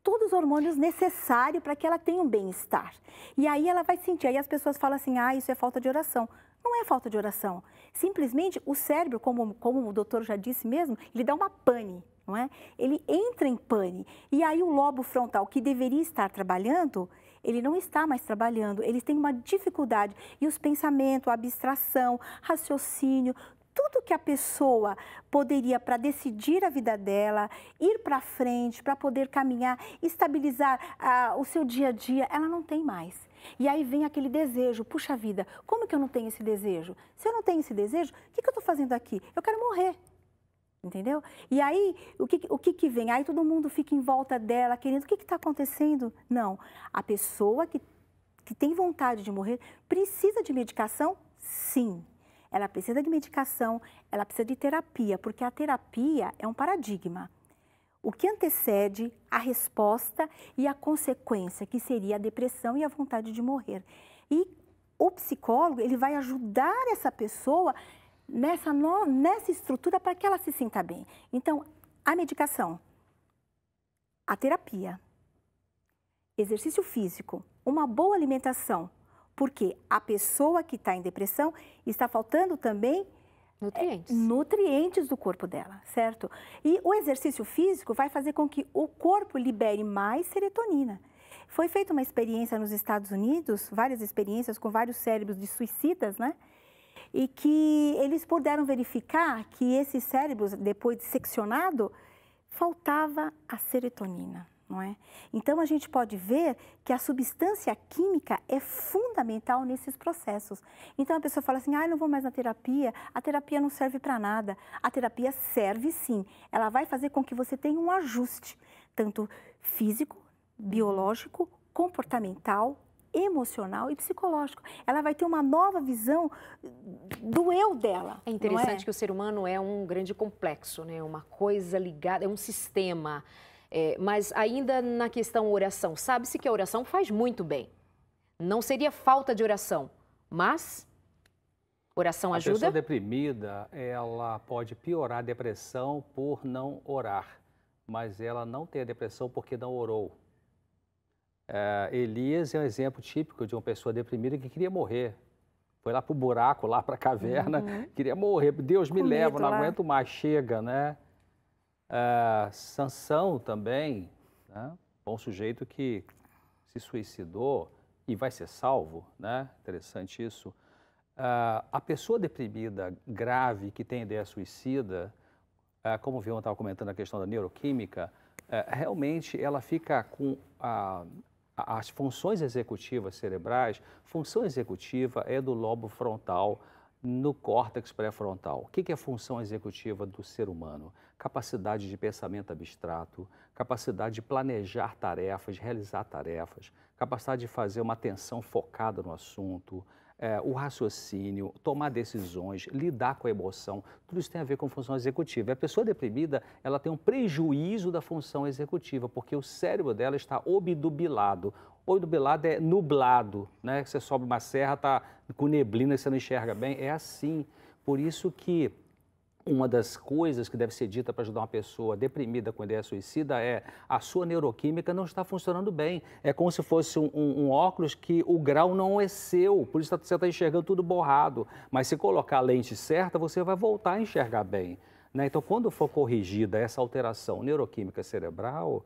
todos os hormônios necessários para que ela tenha um bem-estar. E aí ela vai sentir, aí as pessoas falam assim, isso é falta de oração. Não é falta de oração. Simplesmente o cérebro, como o doutor já disse mesmo, ele dá uma pane, não é? Ele entra em pane. E aí o lobo frontal, que deveria estar trabalhando, ele não está mais trabalhando, ele tem uma dificuldade. E os pensamentos, a abstração, raciocínio, tudo que a pessoa poderia para decidir a vida dela, ir para frente, para poder caminhar, estabilizar o seu dia a dia, ela não tem mais. E aí vem aquele desejo, puxa vida, como que eu não tenho esse desejo? Se eu não tenho esse desejo, o que eu estou fazendo aqui? Eu quero morrer, entendeu? E aí, o que vem? Aí todo mundo fica em volta dela, querendo, o que está acontecendo? Não, a pessoa que tem vontade de morrer precisa de medicação? Sim. Ela precisa de medicação, ela precisa de terapia, porque a terapia é um paradigma. O que antecede a resposta e a consequência, que seria a depressão e a vontade de morrer. E o psicólogo, ele vai ajudar essa pessoa nessa estrutura para que ela se sinta bem. Então, a medicação, a terapia, exercício físico, uma boa alimentação, porque a pessoa que está em depressão está faltando também nutrientes do corpo dela, certo? E o exercício físico vai fazer com que o corpo libere mais serotonina. Foi feita uma experiência nos Estados Unidos, várias experiências com vários cérebros de suicidas, né? E que eles puderam verificar que esses cérebros, depois de seccionado, faltava a serotonina. Não é? Então, a gente pode ver que a substância química é fundamental nesses processos. Então, a pessoa fala assim, não vou mais na terapia, a terapia não serve para nada. A terapia serve sim, ela vai fazer com que você tenha um ajuste, tanto físico, biológico, comportamental, emocional e psicológico. Ela vai ter uma nova visão do eu dela. É interessante que o ser humano é um grande complexo, né? Uma coisa ligada, é um sistema. Mas ainda na questão oração, sabe-se que a oração faz muito bem. Não seria falta de oração, mas oração ajuda? A pessoa deprimida, ela pode piorar a depressão por não orar, mas ela não tem a depressão porque não orou. Elias é um exemplo típico de uma pessoa deprimida que queria morrer. Foi lá para o buraco, lá para a caverna, queria morrer. Deus me leva, não aguento mais, chega, né? Sansão também, né? Um sujeito que se suicidou e vai ser salvo, né? Interessante isso. A pessoa deprimida grave que tem ideia suicida, como o Vion estava comentando a questão da neuroquímica, realmente ela fica com as funções executivas cerebrais. Função executiva é do lobo frontal, no córtex pré-frontal. O que é a função executiva do ser humano? Capacidade de pensamento abstrato, capacidade de planejar tarefas, de realizar tarefas, capacidade de fazer uma atenção focada no assunto, o raciocínio, tomar decisões, lidar com a emoção, tudo isso tem a ver com função executiva. A pessoa deprimida, ela tem um prejuízo da função executiva, porque o cérebro dela está obnubilado. Obnubilado é nublado, né? Você sobe uma serra, está com neblina e você não enxerga bem, é assim. Por isso que uma das coisas que deve ser dita para ajudar uma pessoa deprimida com ideia suicida é a sua neuroquímica não está funcionando bem. É como se fosse um óculos que o grau não é seu, por isso você está enxergando tudo borrado. Mas se colocar a lente certa, você vai voltar a enxergar bem, né? Então, quando for corrigida essa alteração neuroquímica cerebral,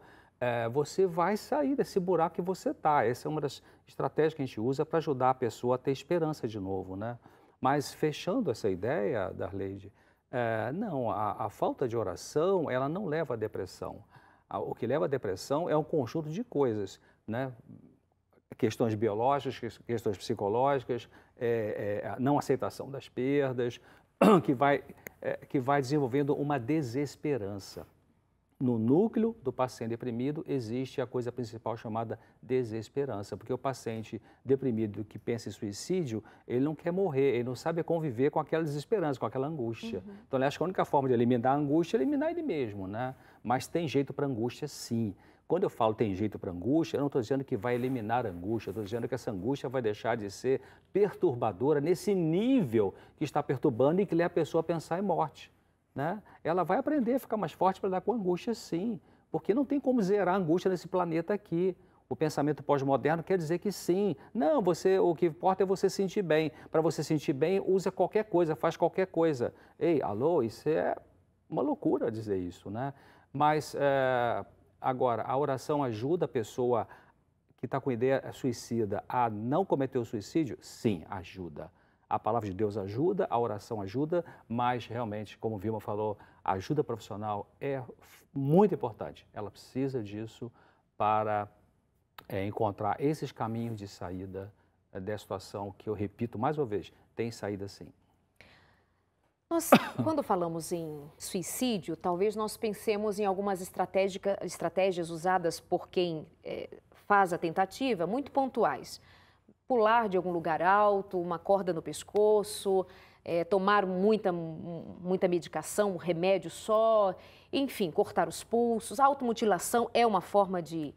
você vai sair desse buraco que você está. Essa é uma das estratégias que a gente usa para ajudar a pessoa a ter esperança de novo, né? Mas fechando essa ideia, Darleide, não, a falta de oração, ela não leva à depressão. O que leva à depressão é um conjunto de coisas, né? questões biológicas, questões psicológicas, a não aceitação das perdas, que vai desenvolvendo uma desesperança. No núcleo do paciente deprimido existe a coisa principal chamada desesperança, porque o paciente deprimido que pensa em suicídio, ele não quer morrer, ele não sabe conviver com aquela desesperança, com aquela angústia. Então, ele acha que a única forma de eliminar a angústia é eliminar ele mesmo, né? Mas tem jeito para angústia, sim. Quando eu falo tem jeito para angústia, eu não estou dizendo que vai eliminar a angústia, eu estou dizendo que essa angústia vai deixar de ser perturbadora nesse nível que está perturbando e que leva a pessoa a pensar em morte. Né? Ela vai aprender a ficar mais forte para lidar com a angústia, sim, porque não tem como zerar a angústia nesse planeta aqui. O pensamento pós-moderno quer dizer que sim. Não, o que importa é você sentir bem. Para você sentir bem, usa qualquer coisa, faz qualquer coisa. Ei, alô, isso é uma loucura dizer isso, né? Mas, agora, a oração ajuda a pessoa que está com ideia suicida a não cometer o suicídio? Sim, ajuda. A palavra de Deus ajuda, a oração ajuda, mas realmente, como Vilma falou, a ajuda profissional é muito importante. Ela precisa disso para encontrar esses caminhos de saída dessa situação que, eu repito mais uma vez, tem saída sim. Nós, quando falamos em suicídio, talvez nós pensemos em algumas estratégias usadas por quem faz a tentativa, muito pontuais. Pular de algum lugar alto, uma corda no pescoço, tomar muita medicação, um remédio só, enfim, cortar os pulsos. A automutilação é uma forma de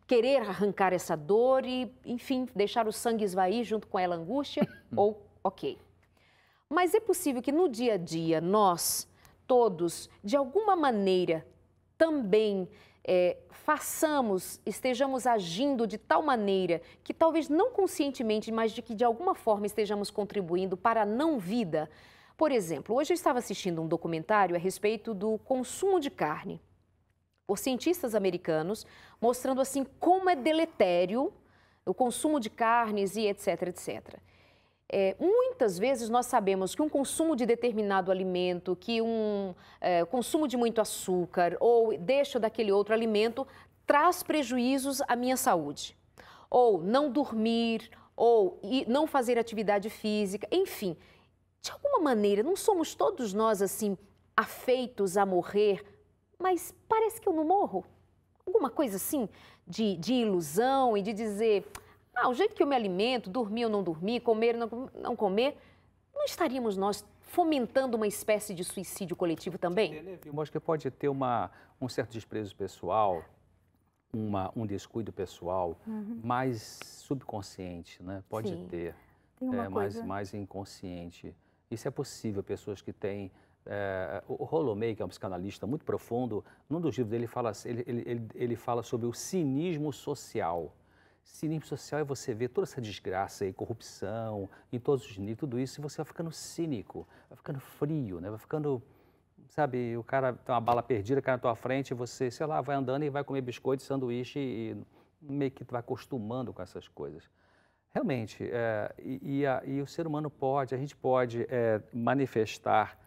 querer arrancar essa dor e, enfim, deixar o sangue esvair junto com ela a angústia, ou ok. Mas é possível que no dia a dia nós, todos, de alguma maneira, também estejamos agindo de tal maneira que talvez não conscientemente, mas de que de alguma forma estejamos contribuindo para a não vida. Por exemplo, hoje eu estava assistindo um documentário a respeito do consumo de carne por cientistas americanos, mostrando assim como é deletério o consumo de carnes e etc, etc. Muitas vezes nós sabemos que um consumo de determinado alimento, que consumo de muito açúcar ou deixo daquele outro alimento traz prejuízos à minha saúde. Ou não dormir, ou não fazer atividade física, enfim. De alguma maneira, não somos todos nós assim afeitos a morrer, mas parece que eu não morro. Alguma coisa assim de ilusão e de dizer... o jeito que eu me alimento, dormir ou não dormir, comer ou não comer, não estaríamos nós fomentando uma espécie de suicídio coletivo também? Eu acho que pode ter um certo desprezo pessoal, um descuido pessoal, mais subconsciente, né? Pode Sim. ter, Tem uma coisa... mais inconsciente. Isso é possível, pessoas que têm... o Rollo May, que é um psicanalista muito profundo, num dos livros dele ele fala sobre o cinismo social. Cinismo social é você ver toda essa desgraça e corrupção em todos os níveis, tudo isso, e você vai ficando cínico, vai ficando frio, né? Vai ficando, sabe, o cara tem uma bala perdida, cai na tua frente, e você, sei lá, vai andando e vai comer biscoito, sanduíche e meio que vai acostumando com essas coisas. Realmente, e o ser humano a gente pode manifestar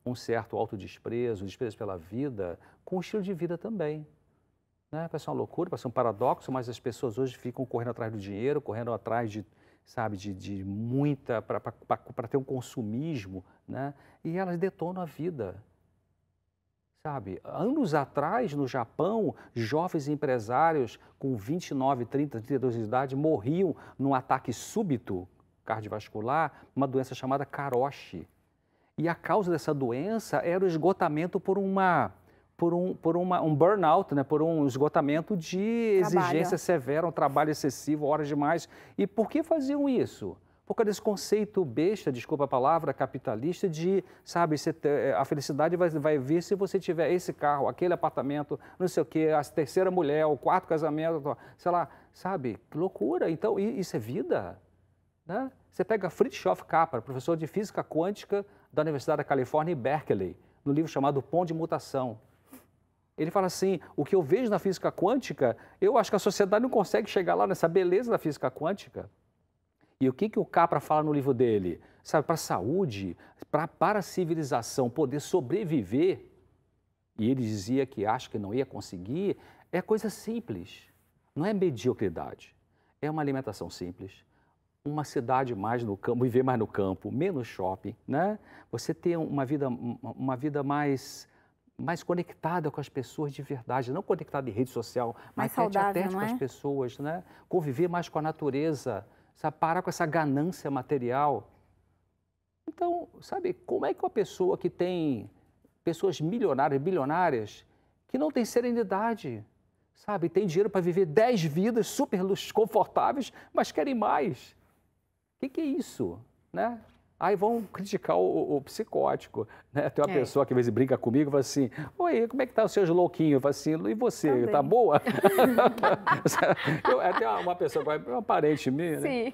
um certo autodesprezo, desprezo pela vida, com o estilo de vida também. Parece uma loucura, parece um paradoxo, mas as pessoas hoje ficam correndo atrás do dinheiro, correndo atrás de muita, para ter um consumismo, né? E elas detonam a vida, sabe? Anos atrás, no Japão, jovens empresários com 29, 30, 32 anos de idade morriam num ataque súbito cardiovascular, uma doença chamada karoshi. E a causa dessa doença era o esgotamento por um burnout, né? Por um esgotamento de exigência severa, um trabalho excessivo, horas demais. E por que faziam isso? Por causa desse conceito besta, desculpa a palavra, capitalista, de, sabe, a felicidade vai vir se você tiver esse carro, aquele apartamento, não sei o quê, a terceira mulher, o quarto casamento, sei lá, sabe? Que loucura. Então, isso é vida, né? Você pega Fritjof Capra, professor de física quântica da Universidade da Califórnia em Berkeley, no livro chamado Pão de Mutação. Ele fala assim, o que eu vejo na física quântica, eu acho que a sociedade não consegue chegar lá nessa beleza da física quântica. E o que o Capra fala no livro dele? Sabe, para a saúde, para a civilização poder sobreviver, e ele dizia que acha que não ia conseguir, é coisa simples, não é mediocridade. é uma alimentação simples, uma cidade mais no campo, viver mais no campo, menos shopping, né? Você ter uma vida mais conectada com as pessoas de verdade, não conectada em rede social, mas tete a tete com as pessoas, né? Conviver mais com a natureza, sabe? Parar com essa ganância material. Então, sabe, como é que uma pessoa que tem pessoas milionárias, bilionárias, que não tem serenidade, sabe, tem dinheiro para viver 10 vidas super confortáveis, mas querem mais? O que é isso, né? Aí vão criticar o psicótico, né? Tem uma pessoa que às vezes brinca comigo e fala assim, oi, como é que tá os seus louquinhos? Eu falo assim, e você, tá boa? Tem uma pessoa, uma parente minha, né? Sim.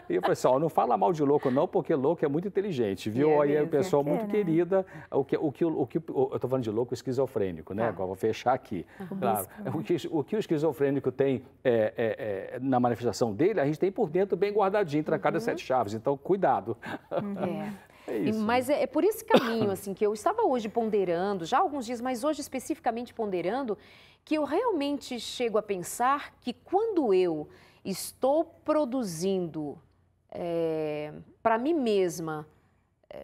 E eu falei assim, não fala mal de louco não, porque louco é muito inteligente, viu? Aí é uma pessoa muito querida, eu tô falando de louco esquizofrênico, né? Agora vou fechar aqui. Claro, o que o esquizofrênico tem na manifestação dele, a gente tem por dentro bem guardadinho, trancado as 7 chaves, então cuidado. É isso. Mas é por esse caminho, assim, que eu estava hoje ponderando, já há alguns dias, mas hoje especificamente ponderando, que eu realmente chego a pensar que quando eu estou produzindo para mim mesma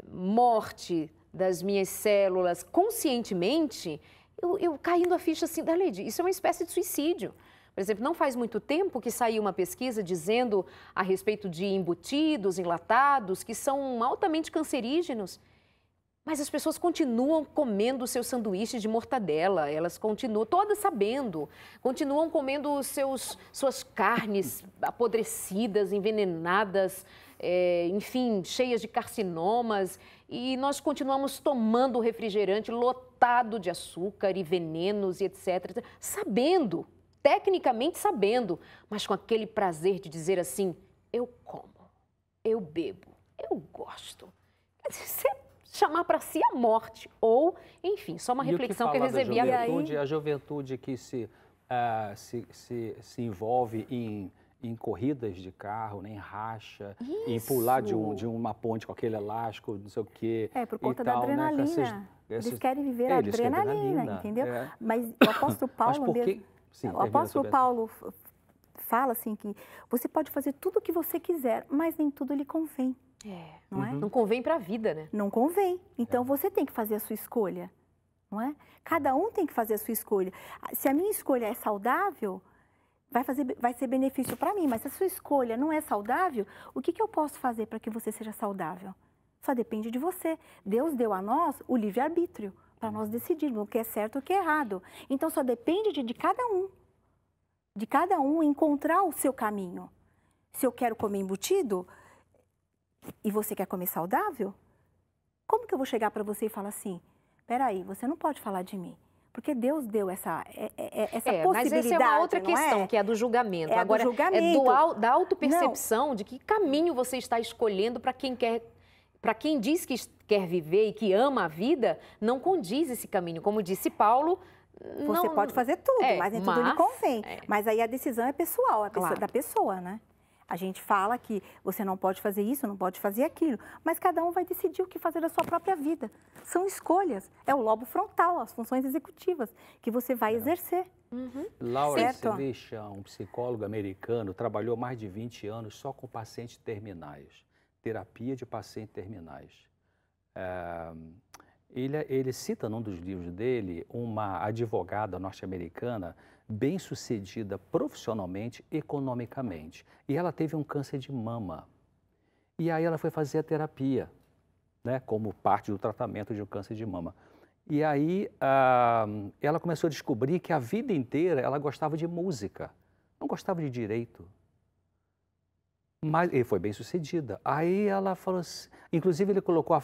morte das minhas células conscientemente, eu caindo a ficha assim, Darleide, isso é uma espécie de suicídio. Por exemplo, não faz muito tempo que saiu uma pesquisa dizendo a respeito de embutidos, enlatados, que são altamente cancerígenos. Mas as pessoas continuam comendo seus sanduíches de mortadela, elas continuam, todas sabendo, continuam comendo suas carnes apodrecidas, envenenadas, enfim, cheias de carcinomas. E nós continuamos tomando refrigerante lotado de açúcar e venenos e etc., sabendo. Tecnicamente sabendo, mas com aquele prazer de dizer assim, eu como, eu bebo, eu gosto. Quer dizer, você chamar para si a morte, ou, enfim, só uma reflexão que eu recebi aí. A juventude que se envolve em corridas de carro, em racha, em pular de uma ponte com aquele elástico, não sei o quê. Por conta da adrenalina. Né? Eles querem viver a adrenalina, entendeu? Mas o apóstolo Paulo mesmo... Sim, o apóstolo Paulo fala assim que você pode fazer tudo o que você quiser, mas nem tudo lhe convém. Não é? Não convém para a vida, né? Não convém. Então você tem que fazer a sua escolha, não é? Cada um tem que fazer a sua escolha. Se a minha escolha é saudável, vai ser benefício para mim, mas se a sua escolha não é saudável, o que eu posso fazer para que você seja saudável? Só depende de você. Deus deu a nós o livre-arbítrio para nós decidirmos o que é certo e o que é errado. Então, só depende de cada um encontrar o seu caminho. Se eu quero comer embutido e você quer comer saudável, como que eu vou chegar para você e falar assim, peraí, você não pode falar de mim? Porque Deus deu essa possibilidade, mas essa é uma outra questão, que é a do julgamento. Agora, da autopercepção de que caminho você está escolhendo para quem quer... Para quem diz que quer viver e que ama a vida, não condiz esse caminho. Como disse Paulo... Você pode fazer tudo, mas nem tudo lhe convém. Mas aí a decisão é pessoal, da pessoa, né? A gente fala que você não pode fazer isso, não pode fazer aquilo, mas cada um vai decidir o que fazer da sua própria vida. São escolhas. É o lobo frontal, as funções executivas que você vai exercer. Lawrence Lishan, um psicólogo americano, trabalhou mais de 20 anos só com pacientes terminais. Terapia de pacientes terminais. Ele cita num dos livros dele uma advogada norte-americana bem-sucedida profissionalmente, economicamente. E ela teve um câncer de mama. E aí ela foi fazer a terapia, né, como parte do tratamento de um câncer de mama. E aí ela começou a descobrir que a vida inteira ela gostava de música, não gostava de direito. Mas ele foi bem sucedida. Aí ela falou assim, inclusive ele colocou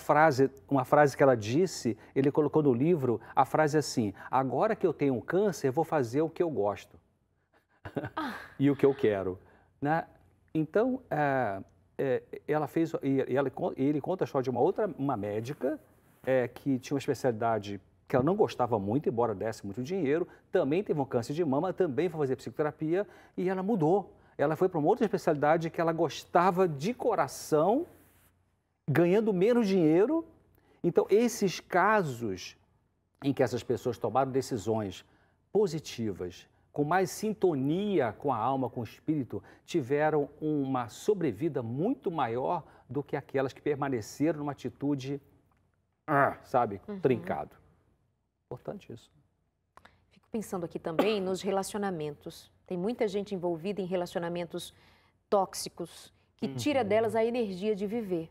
uma frase que ela disse, ele colocou no livro, a frase assim, agora que eu tenho um câncer, vou fazer o que eu gosto e o que eu quero. Né? Então, ela fez, ele conta a história de uma médica que tinha uma especialidade que ela não gostava muito, embora desse muito dinheiro, também teve um câncer de mama, também foi fazer psicoterapia e ela mudou. Ela foi para uma outra especialidade que ela gostava de coração, ganhando menos dinheiro. Então, esses casos em que essas pessoas tomaram decisões positivas, com mais sintonia com a alma, com o espírito, tiveram uma sobrevida muito maior do que aquelas que permaneceram numa atitude, sabe, trincado. Importante isso. Fico pensando aqui também nos relacionamentos. Tem muita gente envolvida em relacionamentos tóxicos, que tira delas a energia de viver.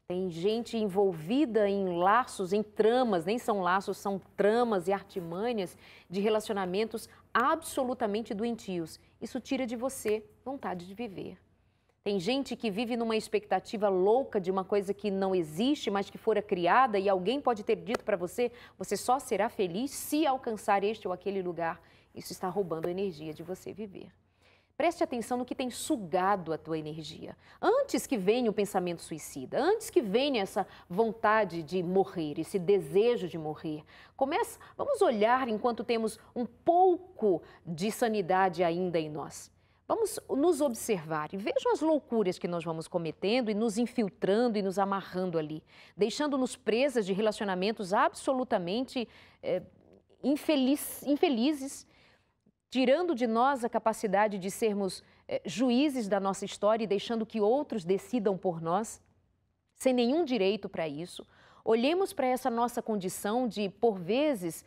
Tem gente envolvida em laços, em tramas, nem são laços, são tramas e artimanhas de relacionamentos absolutamente doentios. Isso tira de você vontade de viver. Tem gente que vive numa expectativa louca de uma coisa que não existe, mas que fora criada, e alguém pode ter dito para você, você só será feliz se alcançar este ou aquele lugar. Isso está roubando a energia de você viver. Preste atenção no que tem sugado a tua energia. Antes que venha o pensamento suicida, antes que venha essa vontade de morrer, esse desejo de morrer, vamos olhar enquanto temos um pouco de sanidade ainda em nós. Vamos nos observar e vejam as loucuras que nós vamos cometendo e nos infiltrando e nos amarrando ali, deixando-nos presas de relacionamentos absolutamente infelizes, tirando de nós a capacidade de sermos juízes da nossa história e deixando que outros decidam por nós, sem nenhum direito para isso. Olhemos para essa nossa condição de, por vezes,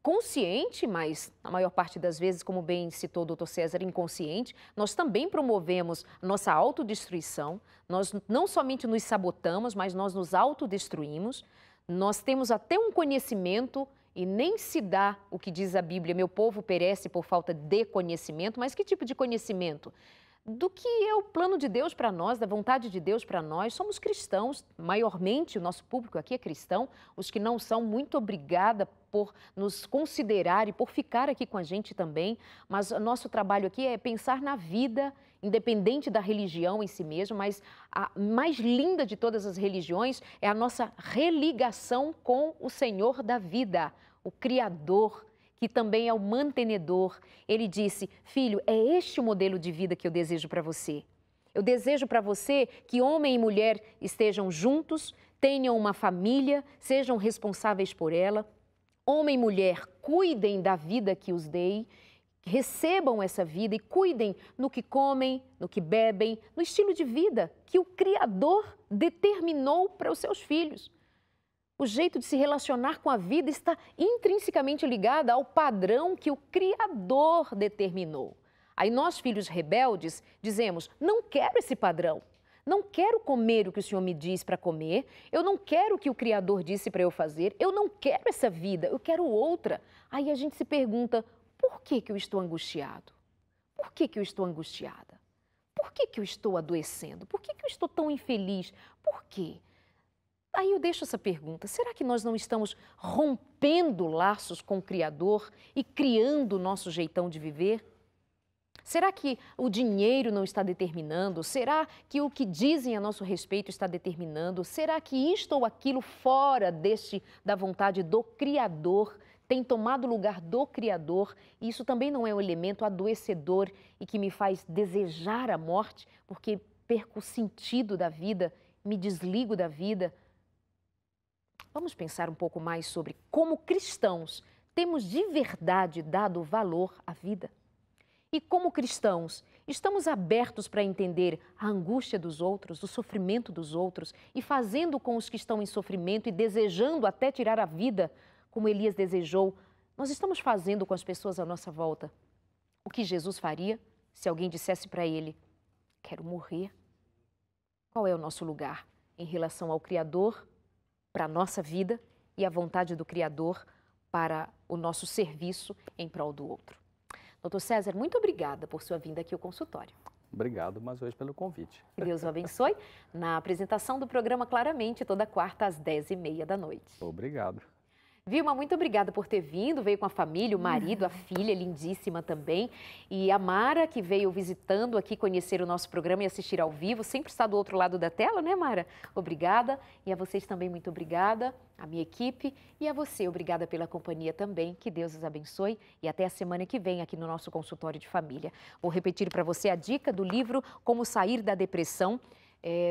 consciente, mas na maior parte das vezes, como bem citou o Dr. César, inconsciente, nós também promovemos nossa autodestruição, nós não somente nos sabotamos, mas nós nos autodestruímos, nós temos até um conhecimento e nem se dá o que diz a Bíblia, meu povo perece por falta de conhecimento, mas que tipo de conhecimento? Do que é o plano de Deus para nós, da vontade de Deus para nós. Somos cristãos, maiormente o nosso público aqui é cristão, os que não são, muito obrigada por nos considerar e por ficar aqui com a gente também, mas o nosso trabalho aqui é pensar na vida, independente da religião em si mesmo, mas a mais linda de todas as religiões é a nossa religação com o Senhor da vida, o Criador, que também é o mantenedor. Ele disse, filho, é este o modelo de vida que eu desejo para você. Eu desejo para você que homem e mulher estejam juntos, tenham uma família, sejam responsáveis por ela. Homem e mulher cuidem da vida que os dei, recebam essa vida e cuidem no que comem, no que bebem, no estilo de vida que o Criador determinou para os seus filhos. O jeito de se relacionar com a vida está intrinsecamente ligado ao padrão que o Criador determinou. Aí nós, filhos rebeldes, dizemos, não quero esse padrão, não quero comer o que o Senhor me diz para comer, eu não quero o que o Criador disse para eu fazer, eu não quero essa vida, eu quero outra. Aí a gente se pergunta, por que eu estou angustiado? Por que eu estou angustiada? Por que eu estou adoecendo? Por que eu estou tão infeliz? Por quê? Aí eu deixo essa pergunta, será que nós não estamos rompendo laços com o Criador e criando o nosso jeitão de viver? Será que o dinheiro não está determinando? Será que o que dizem a nosso respeito está determinando? Será que isto ou aquilo fora da vontade do Criador tem tomado o lugar do Criador? E isso também não é um elemento adoecedor e que me faz desejar a morte, porque perco o sentido da vida, me desligo da vida. Vamos pensar um pouco mais sobre como cristãos temos de verdade dado valor à vida. E como cristãos, estamos abertos para entender a angústia dos outros, o sofrimento dos outros e fazendo com os que estão em sofrimento e desejando até tirar a vida, como Elias desejou, nós estamos fazendo com as pessoas à nossa volta o que Jesus faria se alguém dissesse para ele, quero morrer. Qual é o nosso lugar em relação ao Criador, para a nossa vida e a vontade do Criador para o nosso serviço em prol do outro? Dr. César, muito obrigada por sua vinda aqui ao consultório. Obrigado mais uma vez pelo convite. Que Deus o abençoe. Na apresentação do programa Claramente, toda quarta às 10h30 da noite. Obrigado. Vilma, muito obrigada por ter vindo, veio com a família, o marido, a filha, lindíssima também. E a Mara, que veio visitando aqui, conhecer o nosso programa e assistir ao vivo, sempre está do outro lado da tela, né, Mara? Obrigada. E a vocês também, muito obrigada, a minha equipe. E a você, obrigada pela companhia também. Que Deus os abençoe e até a semana que vem aqui no nosso consultório de família. Vou repetir para você a dica do livro Como Sair da Depressão.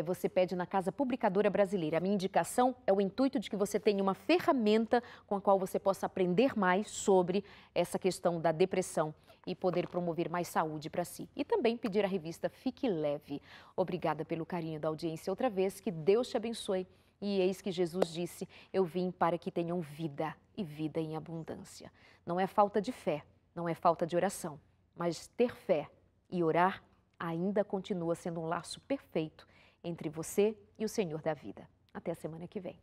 você pede na Casa Publicadora Brasileira. A minha indicação é o intuito de que você tenha uma ferramenta com a qual você possa aprender mais sobre essa questão da depressão e poder promover mais saúde para si. E também pedir a revista Fique Leve. Obrigada pelo carinho da audiência outra vez, que Deus te abençoe. E eis que Jesus disse, eu vim para que tenham vida e vida em abundância. Não é falta de fé, não é falta de oração, mas ter fé e orar ainda continua sendo um laço perfeito entre você e o Senhor da vida. Até a semana que vem.